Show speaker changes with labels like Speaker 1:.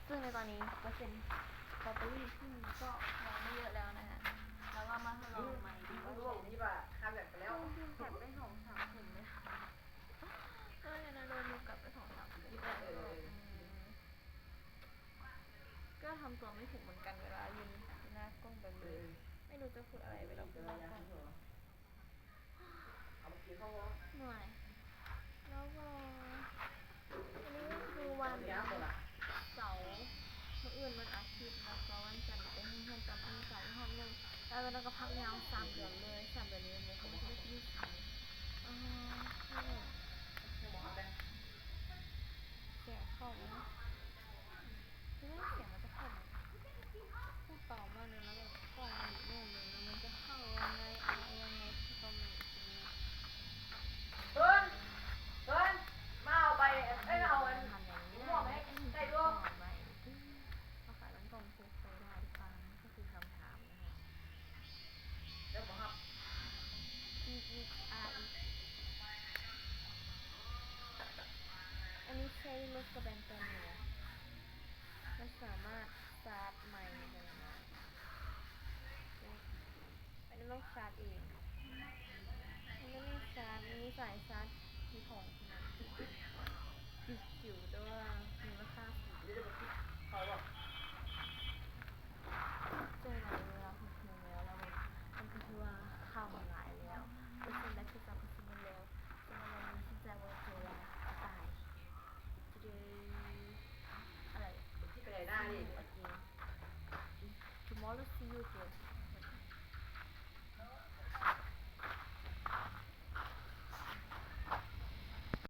Speaker 1: ซึ่งในตอนนี้เปอร์เซ็นต์แบตเตอรี่ขึ้นก็มองไม่เยอะแล้วนะฮะแล้วก็มาทดลองใหม่ดูว่าใช้ได้จริงๆกัดไป2-3 ถุงเลยค่ะเนี่ยนะโดนกัดไป2-3 ถุงก็ทำตัวไม่ถูกเหมือนกันเวลายืนหน้ากล้องแบบนี้ไม่รู้จะพูดอะไรเวลาพูดหน้ากล้องเหนื่อยแล้วก็อันนี้ก็คือวันเสาร์มื้ออื่นวันอาทิตย์แล้วก็วันจันทร์ไปเพื่อนๆจำเป็นเสาร์ห้องนึงแล้วเราก็พักยาว3 เดือนเลย3 เดือนนี้เลยเขาไม่ได้ที่ใช้เสียงเข้าไหมคือไม่เสียงมันจะเข้าไหมพูดเบามากเลยแล้วแบบกล้องมันอยู่โน่นเลยแล้วมันจะเข้ายังไงอะไรยังไงที่ก็ไม่รู้
Speaker 2: เพิ่นมาเอาไปเอาอัน
Speaker 1: ทำอย่างนี้
Speaker 2: หม้อไหม
Speaker 1: ได้
Speaker 2: ได้
Speaker 1: ด้
Speaker 2: ด้
Speaker 1: ว
Speaker 2: วย ย
Speaker 1: เขาขายร้านกล่องทุกไปได้หรือเปล่าก็คือคำถามนะคะ
Speaker 2: เดี๋ยวผมครับ
Speaker 1: EERE อันนี้ใช้รถกระแบนตัวเหนือมันสามารถชาร์จใหม่เลยนะอันนี้ต้องชาร์จเองอันนี้ไม่ชาร์จมีสายชาร์จที่ของ